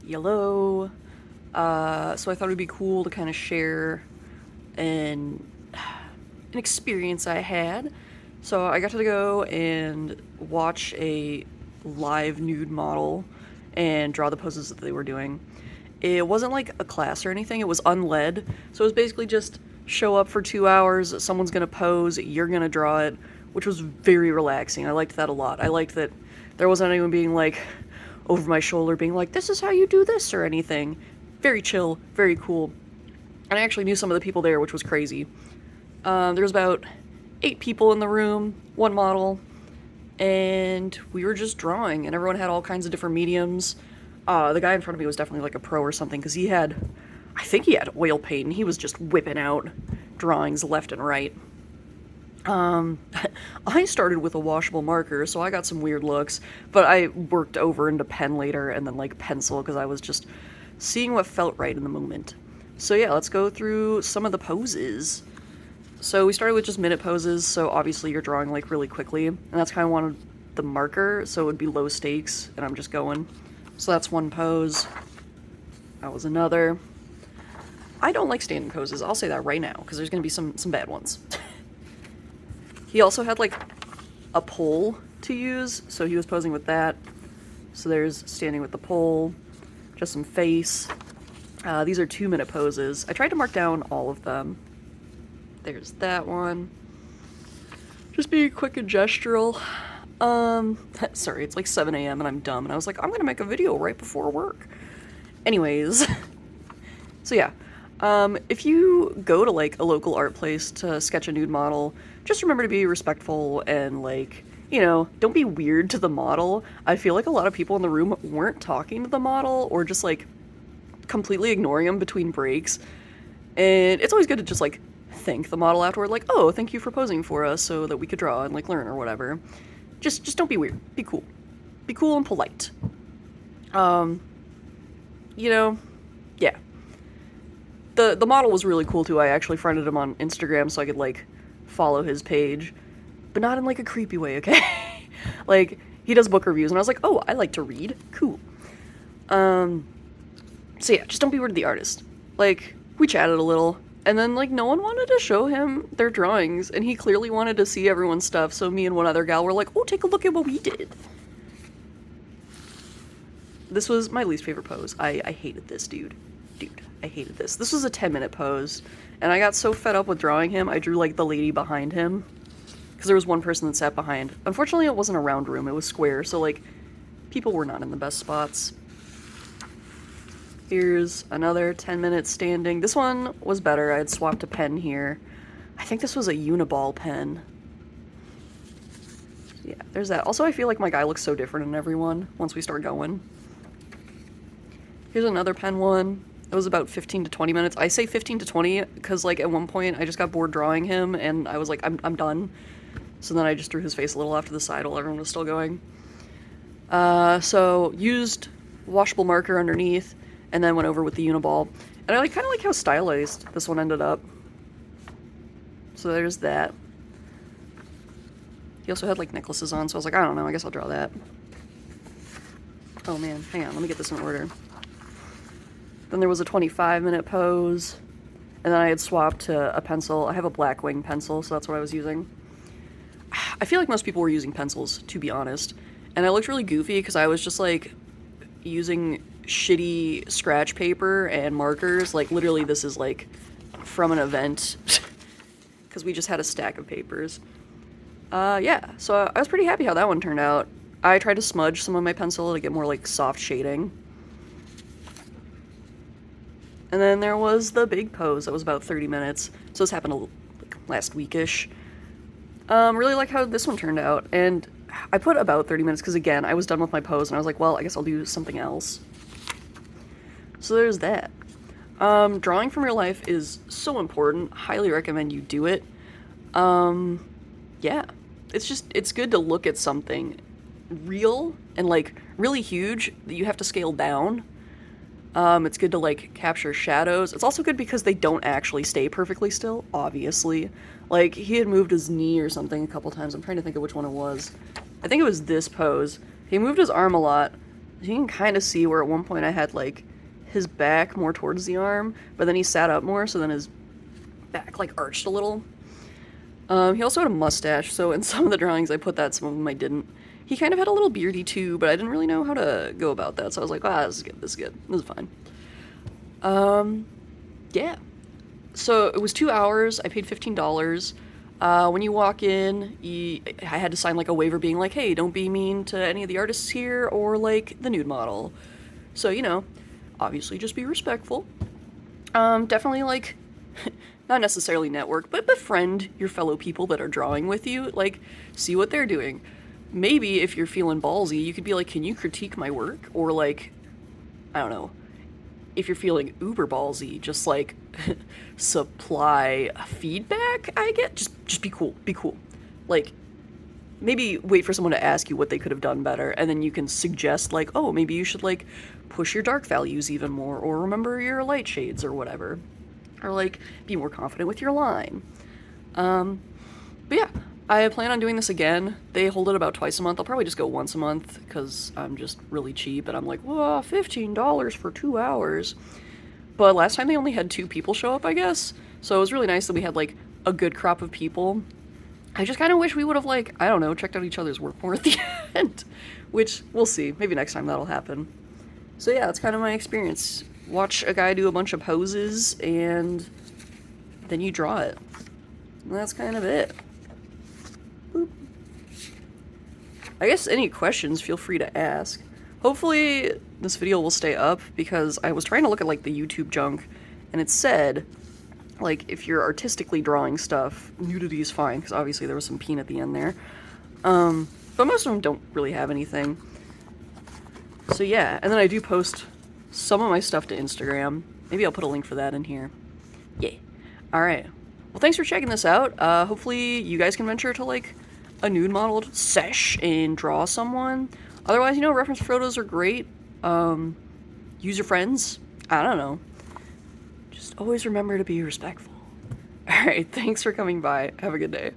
Yellow. So I thought it'd be cool to kind of share an experience I had. So I got to go and watch a live nude model and draw the poses that they were doing. It wasn't like a class or anything, it was unled. So it was basically just show up for 2 hours, someone's gonna pose, you're gonna draw it, which was very relaxing. I liked that a lot. I liked that there wasn't anyone being like over my shoulder being like, this is how you do this or anything. Very chill, very cool. And I actually knew some of the people there, which was crazy. There was about 8 people in the room, one model, and we were just drawing, and everyone had all kinds of different mediums. The guy in front of me was definitely like a pro or something, because I think he had oil paint, and he was just whipping out drawings left and right. I started with a washable marker, so I got some weird looks, but I worked over into pen later, and then like pencil, because I was just seeing what felt right in the moment. So yeah, let's go through some of the poses. So we started with just minute poses, so obviously you're drawing like really quickly, and that's kind of one of the marker, so it would be low stakes, and I'm just going. So that's one pose. That was another. I don't like standing poses, I'll say that right now, because there's going to be some bad ones. He also had like a pole to use, so he was posing with that. So there's standing with the pole, just some face. These are 2-minute poses. I tried to mark down all of them. There's that one. Just be quick and gestural. Sorry, it's like 7 a.m. and I'm dumb, and I was like, I'm gonna make a video right before work. Anyways, so yeah. If you go to like a local art place to sketch a nude model, just remember to be respectful and like, you know, don't be weird to the model. I feel like a lot of people in the room weren't talking to the model or just like completely ignoring him between breaks. And it's always good to just like thank the model afterward, like, oh, thank you for posing for us so that we could draw and like learn or whatever. Just don't be weird. Be cool. Be cool and polite. You know, yeah. The model was really cool too. I actually friended him on Instagram so I could like follow his page, but not in like a creepy way, okay? Like, he does book reviews and I was like, oh, I like to read. Cool. So yeah, just don't be weird to the artist. Like, we chatted a little, and then like no one wanted to show him their drawings, and he clearly wanted to see everyone's stuff, so me and one other gal were like, oh, take a look at what we did. This was my least favorite pose. I hated this, dude. I hated this. This was a 10-minute pose, and I got so fed up with drawing him, I drew, like, the lady behind him, because there was one person that sat behind. Unfortunately, it wasn't a round room, it was square, so, like, people were not in the best spots. Here's another 10-minute standing. This one was better. I had swapped a pen here. I think this was a Uniball pen. Yeah, there's that. Also, I feel like my guy looks so different in everyone once we start going. Here's another pen one. It was about 15 to 20 minutes. I say 15 to 20 because, like, at one point I just got bored drawing him and I was like, I'm done. So then I just drew his face a little off to the side while everyone was still going. So used washable marker underneath and then went over with the Uniball. And I kind of like how stylized this one ended up. So there's that. He also had like necklaces on, so I was like, I don't know, I guess I'll draw that. Oh man, hang on, let me get this in order. Then there was a 25-minute pose, and then I had swapped to a pencil. I have a black wing pencil, so that's what I was using. I feel like most people were using pencils, to be honest. And I looked really goofy because I was just like using shitty scratch paper and markers. Like literally this is like from an event because we just had a stack of papers. Yeah, so I was pretty happy how that one turned out. I tried to smudge some of my pencil to get more like soft shading. And then there was the big pose that was about 30 minutes. So this happened like last weekish. Really like how this one turned out. And I put about 30 minutes because again, I was done with my pose and I was like, well, I guess I'll do something else. So there's that. Drawing from real life is so important. Highly recommend you do it. Yeah. It's good to look at something real and like really huge that you have to scale down. It's good to like capture shadows. It's also good because they don't actually stay perfectly still, obviously. Like he had moved his knee or something a couple times. I'm trying to think of which one it was. I think it was this pose. He moved his arm a lot You can kind of see where at one point I had like his back more towards the arm, but then he sat up more, so then his back like arched a little. He also had a mustache, so in some of the drawings I put that, some of them I didn't. He kind of had a little beardy too, but I didn't really know how to go about that, so I was like, this is good, this is good, this is fine. Yeah. So it was 2 hours, I paid $15. When you walk in, I had to sign like a waiver being like, hey, don't be mean to any of the artists here or like the nude model. So, obviously just be respectful. Definitely like, not necessarily network, but befriend your fellow people that are drawing with you. Like, see what they're doing. Maybe if you're feeling ballsy, you could be like, can you critique my work? Or like, I don't know. If you're feeling uber ballsy, just like supply feedback, I get. Just be cool. Be cool. Like, maybe wait for someone to ask you what they could have done better, and then you can suggest like, oh, maybe you should like push your dark values even more, or remember your light shades or whatever, or like be more confident with your line. But yeah, I plan on doing this again. They hold it about twice a month. I'll probably just go once a month because I'm just really cheap and I'm like, whoa, $15 for 2 hours. But last time they only had 2 people show up, I guess. So it was really nice that we had like a good crop of people. I just kind of wish we would have like, I don't know, checked out each other's work more at the end. Which, we'll see. Maybe next time that'll happen. So yeah, that's kind of my experience. Watch a guy do a bunch of poses and then you draw it. And that's kind of it. Boop. I guess any questions, feel free to ask. Hopefully this video will stay up because I was trying to look at like the YouTube junk and it said like if you're artistically drawing stuff, nudity is fine because obviously there was some peen at the end there. But most of them don't really have anything. So yeah, and then I do post some of my stuff to Instagram. Maybe I'll put a link for that in here. Yeah. Alright. Well, thanks for checking this out. Hopefully you guys can venture to like a nude modeled sesh and draw someone. Otherwise, reference photos are great. Use your friends. I don't know. Just always remember to be respectful. Alright, thanks for coming by. Have a good day.